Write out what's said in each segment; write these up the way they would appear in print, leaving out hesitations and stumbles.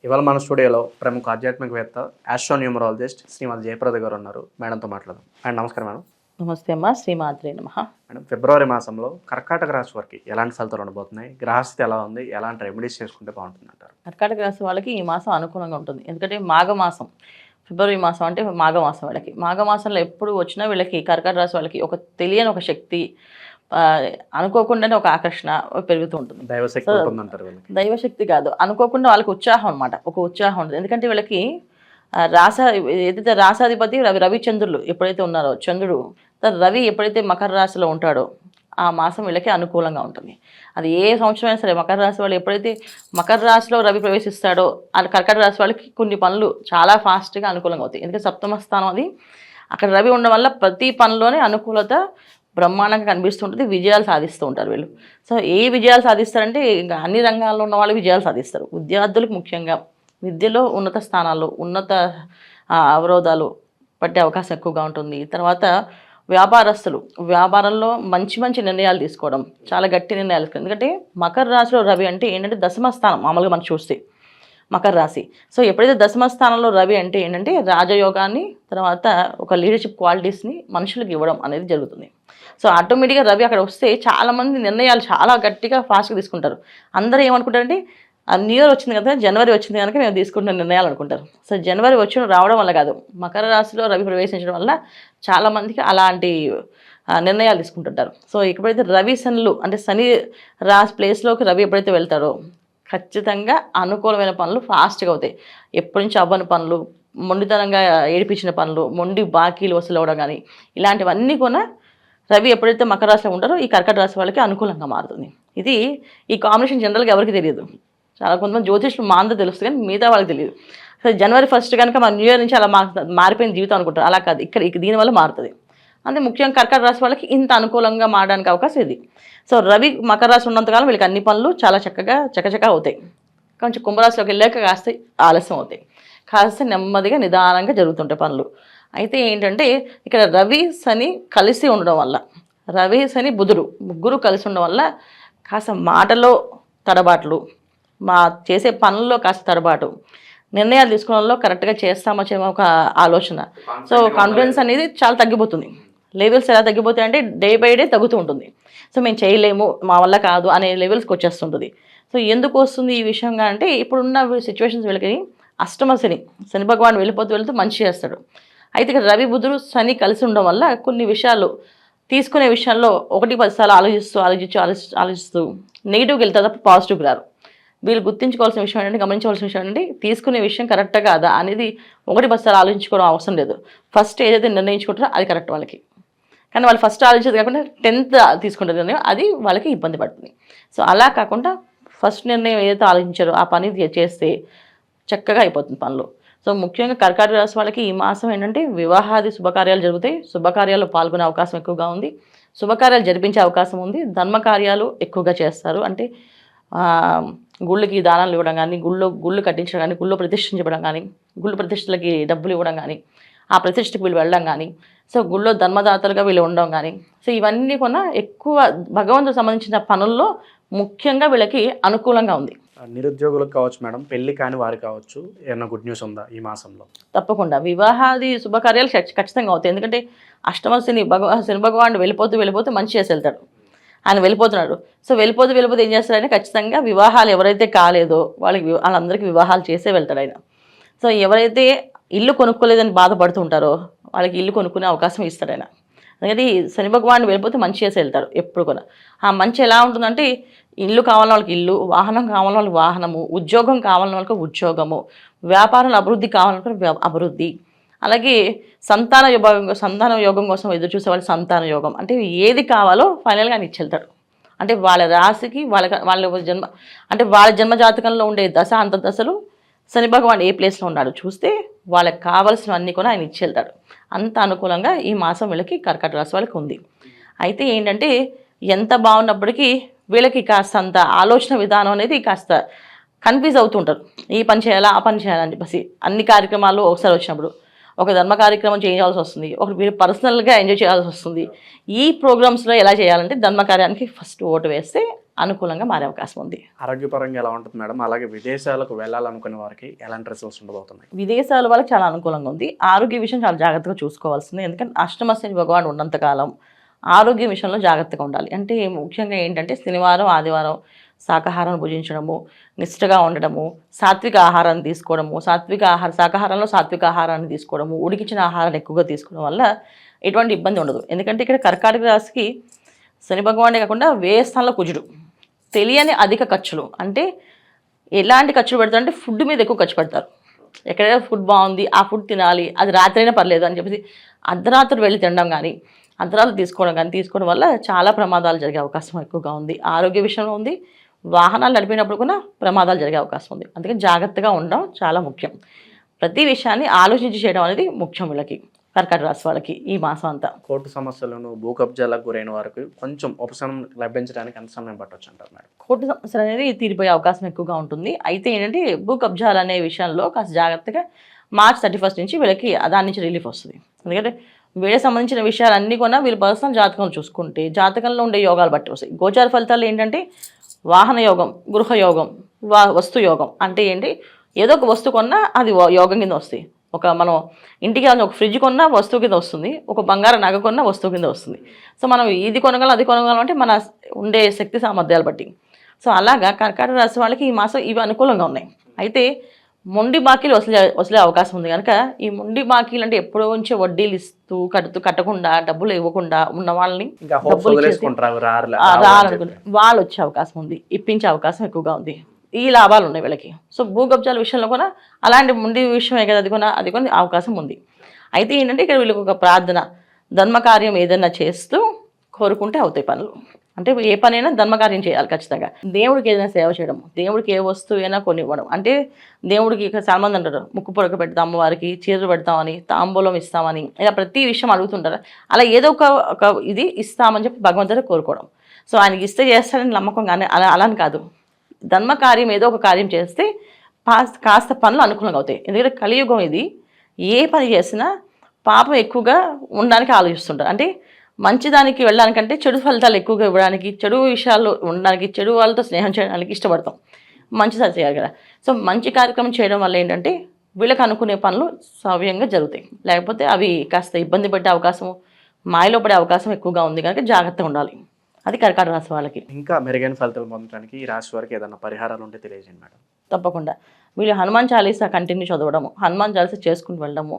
ఇవాళ మన స్టూడియోలో ప్రముఖ ఆధ్యాత్మికవేత్త ఆస్ట్రోన్యూమరాలజిస్ట్ శ్రీమతి జయప్రద గారు ఉన్నారు. మేడంతో మాట్లాడదాం. అండ్ నమస్కారం మేడం. నమస్తే అమ్మా, శ్రీమాత్రే నమః. మేడం, ఫిబ్రవరి మాసంలో కర్కాటక రాశి వారికి ఎలాంటి ఫలితాలు ఉండబోతున్నాయి? గ్రహస్థితి ఎలా ఉంది? ఎలాంటి రెమెడీస్ చేసుకుంటే బాగుంటుంది అంటారు? కర్కాటక రాశి వాళ్ళకి ఈ మాసం అనుకూలంగా ఉంటుంది. ఎందుకంటే మాఘమాసం, ఫిబ్రవరి మాసం అంటే మాఘమాసం వాళ్ళకి. మాఘమాసంలో ఎప్పుడు వచ్చినా వీళ్ళకి కర్కాటక రాశి వాళ్ళకి ఒక తెలియని ఒక శక్తి, అనుకోకుండానే ఒక ఆకర్షణ పెరుగుతూ ఉంటుంది. దైవశక్తి ఉంటుందంటారు వీళ్ళకి? దైవశక్తి కాదు, అనుకోకుండా వాళ్ళకి ఉత్సాహం అనమాట. ఒక ఉత్సాహం ఉంటుంది. ఎందుకంటే వీళ్ళకి ఏదైతే రాసాధిపతి రవిచంద్రులు ఎప్పుడైతే ఉన్నారో, చంద్రుడు రవి ఎప్పుడైతే మకర రాశిలో ఉంటాడో ఆ మాసం వీళ్ళకి అనుకూలంగా ఉంటుంది. అది ఏ సంవత్సరం అయినా సరే, మకర రాశి వాళ్ళు ఎప్పుడైతే మకర రాశిలో రవి ప్రవేశిస్తాడో ఆ కర్కాటక రాశి వాళ్ళకి కొన్ని పనులు చాలా ఫాస్ట్గా అనుకూలంగా అవుతాయి. ఎందుకంటే సప్తమ స్థానం అది, అక్కడ రవి ఉండడం వల్ల ప్రతి పనిలోనే అనుకూలత బ్రహ్మాండంగా కనిపిస్తుంటుంది. విజయాలు సాధిస్తూ ఉంటారు వీళ్ళు. సో ఏ విజయాలు సాధిస్తారంటే ఇంకా అన్ని రంగాల్లో ఉన్న వాళ్ళు విజయాలు సాధిస్తారు. విద్యార్థులకు ముఖ్యంగా విద్యలో ఉన్నత స్థానాలు, ఉన్నత అవరోధాలు పట్టే అవకాశం ఎక్కువగా ఉంటుంది. తర్వాత వ్యాపారస్తులు వ్యాపారంలో మంచి మంచి నిర్ణయాలు తీసుకోవడం, చాలా గట్టి నిర్ణయాలు తీసుకోవడం. ఎందుకంటే మకర రాశిలో రవి అంటే ఏంటంటే దశమ స్థానం మామూలుగా మనం చూస్తే మకర రాశి. సో ఎప్పుడైతే దశమ స్థానంలో రవి అంటే ఏంటంటే రాజయోగాన్ని, తర్వాత ఒక లీడర్షిప్ క్వాలిటీస్ని మనుషులకు ఇవ్వడం అనేది జరుగుతుంది. సో ఆటోమేటిక్గా రవి అక్కడ వస్తే చాలామంది నిర్ణయాలు చాలా గట్టిగా ఫాస్ట్గా తీసుకుంటారు. అందరూ ఏమనుకుంటారంటే న్యూ ఇయర్ వచ్చింది కదా, జనవరి వచ్చింది కనుక మేము తీసుకుంటున్న నిర్ణయాలు అనుకుంటారు. సో జనవరి రావడం వల్ల కాదు, మకర రాశిలో రవి ప్రవేశించడం వల్ల చాలామందికి అలాంటి నిర్ణయాలు తీసుకుంటుంటారు. సో ఎప్పుడైతే రవి శనులు అంటే శని రాశి ప్లేస్లోకి రవి ఎప్పుడైతే వెళ్తారో ఖచ్చితంగా అనుకూలమైన పనులు ఫాస్ట్గా అవుతాయి. ఎప్పటి నుంచి అవ్వని పనులు, మొండితనంగా ఏడిపించిన పనులు, మొండి బాకీలు వసూలు అవ్వడం కానీ ఇలాంటివన్నీ కూడా రవి ఎప్పుడైతే మకర రాశిలో ఉంటారో ఈ కర్కాటక రాశి వాళ్ళకి అనుకూలంగా మారుతుంది. ఇది ఈ కాంబినేషన్ జనరల్గా ఎవరికి తెలియదు. చాలా కొంతమంది జ్యోతిష్లు మాందో తెలుస్తుంది కానీ మిగతా వాళ్ళకి తెలియదు. సో జనవరి 1 కనుక మన న్యూ ఇయర్ నుంచి అలా మారిపోయిన జీవితం అనుకుంటారు. అలా కాదు, ఇక్కడ దీనివల్ల మారుతుంది. అంటే ముఖ్యంగా కర్కాటక రాశి వాళ్ళకి ఇంత అనుకూలంగా మారడానికి అవకాశం ఇది. సో రవి మకర రాశి ఉన్నంతకాలం వీళ్ళకి అన్ని పనులు చాలా చక్కగా అవుతాయి. కొంచెం కుంభరాశిలోకి వెళ్ళాక కాస్త ఆలస్యం అవుతాయి, కాస్త నెమ్మదిగా నిదానంగా జరుగుతుంటాయి పనులు. అయితే ఏంటంటే ఇక్కడ రవి శని కలిసి ఉండడం వల్ల, రవి శని బుధుడు ముగ్గురు కలిసి ఉండడం వల్ల కాస్త మాటలో తడబాట్లు, చేసే పనుల్లో కాస్త తడబాటు, నిర్ణయాలు తీసుకోవడంలో కరెక్ట్గా చేస్తామో చేయమో ఒక ఆలోచన. సో కాన్ఫిడెన్స్ అనేది చాలా తగ్గిపోతుంది. లెవెల్స్ ఎలా తగ్గిపోతాయి అంటే డే బై డే తగ్గుతూ ఉంటుంది. సో మేము చేయలేము, మా వల్ల కాదు అనే లెవెల్స్కి వచ్చేస్తుంటుంది. సో ఎందుకు వస్తుంది ఈ విషయంగా అంటే ఇప్పుడున్న సిచ్యువేషన్స్ వీళ్ళకి అష్టమ శని భగవాన్ వెళ్తూ మంచి చేస్తాడు. అయితే ఇక్కడ రవి బుధుడు శని కలిసి ఉండడం వల్ల కొన్ని విషయాలు తీసుకునే విషయంలో 1-10 సార్లు ఆలోచిస్తూ నెగిటివ్కి వెళ్తారు తప్ప పాజిటివ్కి రారు. వీళ్ళు గుర్తించుకోవాల్సిన విషయం ఏంటంటే, గమనించవలసిన విషయం ఏంటంటే తీసుకునే విషయం కరెక్టా కాదా అనేది 1-10 సార్లు ఆలోచించుకోవడం అవసరం లేదు. ఫస్ట్ ఏదైతే నిర్ణయించుకుంటారో అది కరెక్ట్ వాళ్ళకి. కానీ వాళ్ళు ఫస్ట్ ఆలోచించేది కాకుండా 10th తీసుకుంటారు నిర్ణయం, అది వాళ్ళకి ఇబ్బంది పడుతుంది. సో అలా కాకుండా ఫస్ట్ నిర్ణయం ఏదైతే ఆలోచించారో ఆ పని చేస్తే చక్కగా అయిపోతుంది పనులు. సో ముఖ్యంగా కర్కాటక రాశి వాళ్ళకి ఈ మాసం ఏంటంటే వివాహాది శుభకార్యాలు జరుగుతాయి. శుభకార్యాల్లో పాల్గొనే అవకాశం ఎక్కువగా ఉంది. శుభకార్యాలు జరిపించే అవకాశం ఉంది. ధర్మకార్యాలు ఎక్కువగా చేస్తారు. అంటే గుళ్ళకి దానాలు ఇవ్వడం కానీ, గుళ్ళు కట్టించడం కానీ, గుళ్ళు ప్రతిష్ఠించడం కానీ, గుళ్ళు ప్రతిష్టలకి డబ్బులు ఇవ్వడం కానీ, ఆ ప్రతిష్టకి వీళ్ళు వెళ్ళడం కానీ, సో గుళ్ళో ధర్మదాతలుగా వీళ్ళు ఉండడం కానీ, సో ఇవన్నీ కూడా ఎక్కువ భగవంతుడికి సంబంధించిన పనుల్లో ముఖ్యంగా వీళ్ళకి అనుకూలంగా ఉంది. నిరుద్యోగులకు కావచ్చు మేడం, పెళ్లి కాని వారు కావచ్చు, ఏమన్నా గుడ్ న్యూస్ ఉందా ఈ మాసంలో? తప్పకుండా వివాహాది శుభకార్యాలు ఖచ్చితంగా అవుతాయి. ఎందుకంటే అష్టమ శని భగవానుడు వెళ్ళిపోతూ మంచి చేసి వెళ్తాడు. ఆయన వెళ్ళిపోతున్నాడు. సో వెళ్ళిపోతూ ఏం చేస్తాడని ఖచ్చితంగా వివాహాలు ఎవరైతే కాలేదో వాళ్ళందరికీ వివాహాలు చేసే వెళ్తాడు ఆయన. సో ఎవరైతే ఇల్లు కొనుక్కోలేదని బాధపడుతూ ఉంటారో వాళ్ళకి ఇల్లు కొనుక్కునే అవకాశం ఇస్తాడు ఆయన. అందుకని శని భగవానుడు వెళ్ళిపోతే మంచి చేసి వెళ్తాడు ఎప్పుడు కూడా. ఆ మంచి ఎలా ఉంటుందంటే ఇల్లు కావాలని వాళ్ళకి ఇల్లు, వాహనం కావాలని వాళ్ళకి వాహనము, ఉద్యోగం కావాలని వాళ్ళకి ఉద్యోగము, వ్యాపారంలో అభివృద్ధి కావాలనుకుంటే అభివృద్ధి, అలాగే సంతాన యోగం కోసం ఎదురు చూసే వాళ్ళు సంతాన యోగం. అంటే ఏది కావాలో ఫైనల్గా ఆయన ఇచ్చెళ్తాడు. అంటే వాళ్ళ రాశికి వాళ్ళ జన్మ జాతకంలో ఉండే అంతర్దశలు శని భగవాన్ ఏ ప్లేస్లో ఉన్నాడు చూస్తే వాళ్ళకి కావాల్సినవన్నీ కూడా ఆయన ఇచ్చెళ్తాడు. అంత అనుకూలంగా ఈ మాసం వీళ్ళకి కర్కాటక రాశి వాళ్ళకి ఉంది. అయితే ఏంటంటే ఎంత బాగున్నప్పటికీ వీళ్ళకి కాస్త అంత ఆలోచన విధానం అనేది కాస్త కన్ఫ్యూజ్ అవుతుంటారు. ఈ పని చేయాలా ఆ పని చేయాలని చెప్పేసి అన్ని కార్యక్రమాలు ఒకసారి వచ్చినప్పుడు ఒక ధర్మ కార్యక్రమం చేయాల్సి వస్తుంది, ఒకటి మీరు పర్సనల్గా ఎంజాయ్ చేయాల్సి వస్తుంది. ఈ ప్రోగ్రామ్స్లో ఎలా చేయాలంటే ధర్మ కార్యానికి ఫస్ట్ ఓటు వేస్తే అనుకూలంగా మారే అవకాశం ఉంది. ఆరోగ్యపరంగా ఎలా ఉంటుంది మేడం? అలాగే విదేశాలకు వెళ్ళాలనుకునే వారికి ఎలాంటి రిజల్ట్స్ ఉండబోతున్నాయి? విదేశాల వాళ్ళకి చాలా అనుకూలంగా ఉంది. ఆరోగ్య విషయం చాలా జాగ్రత్తగా చూసుకోవాల్సింది. ఎందుకంటే అష్టమ శని భగవానుడు ఉన్నంతకాలం ఆరోగ్య విషయంలో జాగ్రత్తగా ఉండాలి. అంటే ముఖ్యంగా ఏంటంటే శనివారం, ఆదివారం శాకాహారం భుజించడము, నిష్ఠగా ఉండడము, సాత్విక ఆహారాన్ని తీసుకోవడము, శాకాహారంలో సాత్విక ఆహారాన్ని తీసుకోవడము, ఉడికించిన ఆహారాన్ని ఎక్కువగా తీసుకోవడం వల్ల ఎటువంటి ఇబ్బంది ఉండదు. ఎందుకంటే ఇక్కడ కర్కాటక రాశికి శని భగవానే కాకుండా వ్యయ స్థానంలో కుజుడు. తెలియని అధిక ఖర్చులు, అంటే ఎలాంటి ఖర్చులు పెడతారంటే ఫుడ్ మీద ఎక్కువ ఖర్చు పెడతారు. ఎక్కడైనా ఫుడ్ బాగుంది, ఆ ఫుడ్ తినాలి, అది రాత్రి అయినా పర్లేదు అని చెప్పేసి అర్ధరాత్రి వెళ్ళి తినడం కానీ, అర్ధరాత్రి తీసుకోవడం వల్ల చాలా ప్రమాదాలు జరిగే అవకాశం ఎక్కువగా ఉంది. ఆరోగ్య విషయంలో ఉంది, వాహనాలు నడిపినప్పుడు కూడా ప్రమాదాలు జరిగే అవకాశం ఉంది. అందుకని జాగ్రత్తగా ఉండడం చాలా ముఖ్యం. ప్రతి విషయాన్ని ఆలోచించి చేయడం అనేది ముఖ్యం వీళ్ళకి, కర్కాటక రాశి వాళ్ళకి ఈ మాసం అంతా. కోర్టు సమస్యలను, భూ కబ్జాలకు గురైన వారికి కొంచెం ఉపశమనం లభించడానికి ఎంత సమయం పట్టవచ్చు అంటారు మేడం? కోర్టు సమస్యలు అనేది తీరిపోయే అవకాశం ఎక్కువగా ఉంటుంది. అయితే ఏంటంటే భూ కబ్జాలు అనే విషయంలో కాస్త జాగ్రత్తగా March 31 నుంచి వీళ్ళకి దాని నుంచి రిలీఫ్ వస్తుంది. ఎందుకంటే వీళ్ళకి సంబంధించిన విషయాలన్నీ కూడా వీళ్ళ పర్సనల్ జాతకంలో చూసుకుంటే జాతకంలో ఉండే యోగాలు బట్టి వస్తాయి. గోచార ఫలితాలు ఏంటంటే వాహన యోగం, గృహ యోగం, వస్తు యోగం. అంటే ఏంటి, ఏదో ఒక వస్తువు కొన్నా అది యోగం కింద వస్తాయి. మనం ఇంటికి ఒక ఫ్రిడ్జ్ కొన్నా వస్తువు కింద వస్తుంది, ఒక బంగారం నగ కొన్నా వస్తువు కింద వస్తుంది. సో మనం ఇది కొనగలం అది కొనగలం అంటే మన ఉండే శక్తి సామర్థ్యాలు బట్టి. సో అలాగా కర్కాటక రాశి వాళ్ళకి ఈ మాసం ఇవి అనుకూలంగా ఉన్నాయి. అయితే మొండి బాకీలు వసలే అవకాశం ఉంది కనుక ఈ మొండి బాకీలు అంటే ఎప్పుడో నుంచో వడ్డీలు ఇస్తూ కట్టకుండా డబ్బులు ఇవ్వకుండా ఉన్న వాళ్ళని వాళ్ళు వచ్చే అవకాశం ఉంది, ఇప్పించే అవకాశం ఎక్కువగా ఉంది. ఈ లాభాలు ఉన్నాయి వీళ్ళకి. సో భూ కబ్జాల విషయంలో కూడా అలాంటి ముందు విషయమే కదా, అది కొన్ని అవకాశం ఉంది. అయితే ఏంటంటే ఇక్కడ వీళ్ళకి ఒక ప్రార్థన, ధర్మకార్యం ఏదైనా చేస్తూ కోరుకుంటే అవుతాయి పనులు. అంటే ఏ పనైనా ధర్మకార్యం చేయాలి ఖచ్చితంగా. దేవుడికి ఏదైనా సేవ చేయడం, దేవుడికి ఏ వస్తువు అయినా కొన్ని ఇవ్వడం. అంటే దేవుడికి చాలా మంది అంటారు ముక్కు పొడక పెడతాం, అమ్మవారికి చీరలు పెడతామని, తాంబూలం ఇస్తామని, ఇలా ప్రతి విషయం అడుగుతుంటారు. అలా ఏదో ఒక ఇది ఇస్తామని చెప్పి భగవంతుడు కోరుకోవడం. సో ఆయనకి ఇస్తే చేస్తాడని నమ్మకం, కానీ అలా అని కాదు. ధర్మకార్యం ఏదో ఒక కార్యం చేస్తే కాస్త పనులు అనుకూలంగా అవుతాయి. ఎందుకంటే కలియుగం ఇది. ఏ పని చేసినా పాపం ఎక్కువగా ఉండడానికి ఆలోచిస్తుంటారు. అంటే మంచిదానికి వెళ్ళడానికంటే చెడు ఫలితాలు ఎక్కువగా ఇవ్వడానికి, చెడు విషయాల్లో ఉండడానికి, చెడు వాళ్ళతో స్నేహం చేయడానికి ఇష్టపడతాం. మంచిది చేయాలి కదా. సో మంచి కార్యక్రమం చేయడం వల్ల ఏంటంటే వీళ్ళకి అనుకునే పనులు సవ్యంగా జరుగుతాయి. లేకపోతే అవి కాస్త ఇబ్బంది పడే అవకాశం, మాయలో పడే అవకాశం ఎక్కువగా ఉంది కనుక జాగ్రత్తగా ఉండాలి. అది కర్కాటక రాశి వాళ్ళకి. ఇంకా మెరుగైన ఫలితాలు పొందడానికి ఈ రాశి వారికి ఏదైనా పరిహారాలు ఉంటే తెలియజేయండి మేడం. తప్పకుండా వీళ్ళు హనుమాన్ చాలీసా కంటిన్యూ చదవడము, హనుమాన్ చాలీసా చేసుకుని వెళ్ళడము,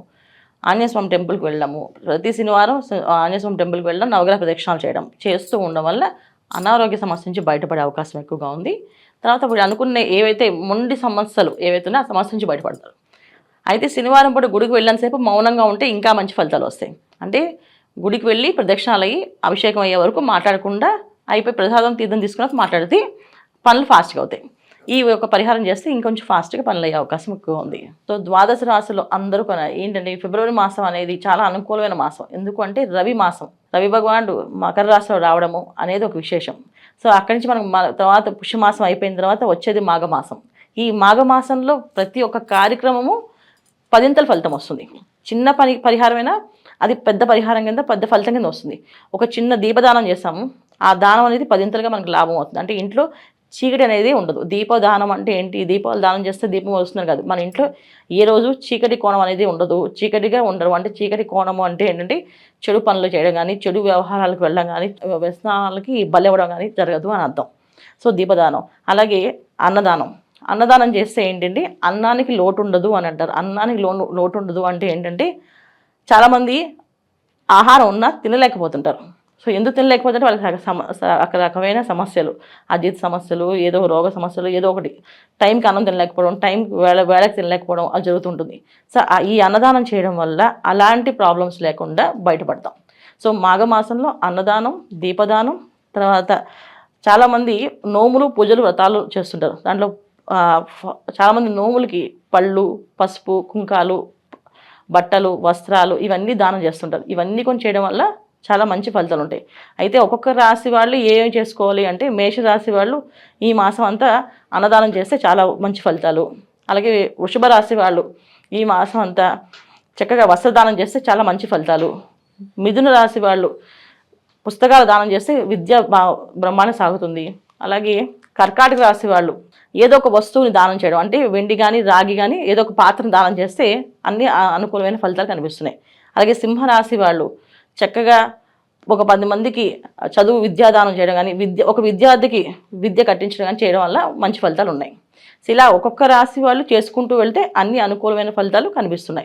ఆంజనేయ స్వామి టెంపుల్కి వెళ్ళడము, ప్రతి శనివారం ఆంజనేయ స్వామి టెంపుల్కి వెళ్ళడం, నవగ్రహ ప్రదక్షిణాలు చేయడం చేస్తూ ఉండడం వల్ల అనారోగ్య సమస్య నుంచి బయటపడే అవకాశం ఎక్కువగా ఉంది. తర్వాత వీళ్ళు అనుకున్న ఏవైతే మొండి సమస్యలు ఏవైతే ఉన్నాయో ఆ సమస్య నుంచి బయటపడతారు. అయితే శనివారం పూట గుడికి వెళ్ళినంతసేపు మౌనంగా ఉంటే ఇంకా మంచి ఫలితాలు వస్తాయి. అంటే గుడికి వెళ్ళి ప్రదక్షిణాలు అయ్యి అభిషేకం అయ్యే వరకు మాట్లాడకుండా అయిపోయి ప్రసాదం తీర్థం తీసుకున్నప్పుడు మాట్లాడితే పనులు ఫాస్ట్గా అవుతాయి. ఈ ఒక పరిహారం చేస్తే ఇంకొంచెం ఫాస్ట్గా పనులు అయ్యే అవకాశం ఎక్కువ ఉంది. సో ద్వాదశ రాశులు అందరూ కూడా ఏంటంటే ఫిబ్రవరి మాసం అనేది చాలా అనుకూలమైన మాసం. ఎందుకంటే రవి మాసం, రవి భగవానుడు మకర రాశిలో రావడము అనేది ఒక విశేషం. సో అక్కడి నుంచి మనం తర్వాత పుష్యమాసం అయిపోయిన తర్వాత వచ్చేది మాఘమాసం. ఈ మాఘమాసంలో ప్రతి ఒక్క కార్యక్రమము 10ంతల ఫలితం వస్తుంది. చిన్న పరిహారమైనా అది పెద్ద పరిహారం కింద పెద్ద ఫలితం కింద వస్తుంది. ఒక చిన్న దీపదానం చేస్తాము, ఆ దానం అనేది 10ంతలుగా మనకు లాభం అవుతుంది. అంటే ఇంట్లో చీకటి అనేది ఉండదు. దీపదానం అంటే ఏంటి, దీపాలు దానం చేస్తే దీపం వస్తున్నారు కాదు, మన ఇంట్లో ఏ రోజు చీకటి కోణం అనేది ఉండదు, చీకటిగా ఉండరు. అంటే చీకటి కోణము అంటే ఏంటంటే చెడు పనులు చేయడం కానీ, చెడు వ్యవహారాలకు వెళ్ళడం కానీ, వ్యసనాలకి బలివ్వడం కానీ జరగదు అని అర్థం. సో దీపదానం. అలాగే అన్నదానం చేస్తే ఏంటంటే అన్నానికి లోటు ఉండదు అని అంటారు. అన్నానికి లోటు ఉండదు అంటే ఏంటంటే చాలామంది ఆహారం ఉన్నా తినలేకపోతుంటారు. సో ఎందుకు తినలేకపోతుంటే వాళ్ళకి రకమైన సమస్యలు, అజీర్తి సమస్యలు, ఏదో రోగ సమస్యలు, ఏదో ఒకటి టైంకి అన్నం తినలేకపోవడం, టైంకి వేళకి తినలేకపోవడం అది జరుగుతుంటుంది. సో ఈ అన్నదానం చేయడం వల్ల అలాంటి ప్రాబ్లమ్స్ లేకుండా బయటపడతాం. సో మాఘమాసంలో అన్నదానం, దీపదానం, తర్వాత చాలామంది నోములు, పూజలు, వ్రతాలు చేస్తుంటారు. దాంట్లో చాలామంది నోములకి పళ్ళు, పసుపు, కుంకాలు, బట్టలు, వస్త్రాలు ఇవన్నీ దానం చేస్తుంటారు. ఇవన్నీ కొన్ని చేయడం వల్ల చాలా మంచి ఫలితాలు ఉంటాయి. అయితే ఒక్కొక్క రాశి వాళ్ళు ఏం చేసుకోవాలి అంటే మేషరాశి వాళ్ళు ఈ మాసం అంతా అన్నదానం చేస్తే చాలా మంచి ఫలితాలు. అలాగే వృషభ రాశి వాళ్ళు ఈ మాసం అంతా చక్కగా వస్త్రదానం చేస్తే చాలా మంచి ఫలితాలు. మిథున రాశి వాళ్ళు పుస్తకాలు దానం చేస్తే విద్య బ్రహ్మాండంగా సాగుతుంది. అలాగే కర్కాటక రాశి వాళ్ళు ఏదో ఒక వస్తువుని దానం చేయడం, అంటే వెండి కానీ రాగి కానీ ఏదో ఒక పాత్రను దానం చేస్తే అన్ని అనుకూలమైన ఫలితాలు కనిపిస్తున్నాయి. అలాగే సింహరాశి వాళ్ళు చక్కగా ఒక 10 మందికి చదువు విద్యాదానం చేయడం కానీ, ఒక విద్యార్థికి విద్య కట్టించడం కానీ చేయడం వల్ల మంచి ఫలితాలు ఉన్నాయి. సో ఇలా ఒక్కొక్క రాశి వాళ్ళు చేసుకుంటూ వెళ్తే అన్ని అనుకూలమైన ఫలితాలు కనిపిస్తున్నాయి.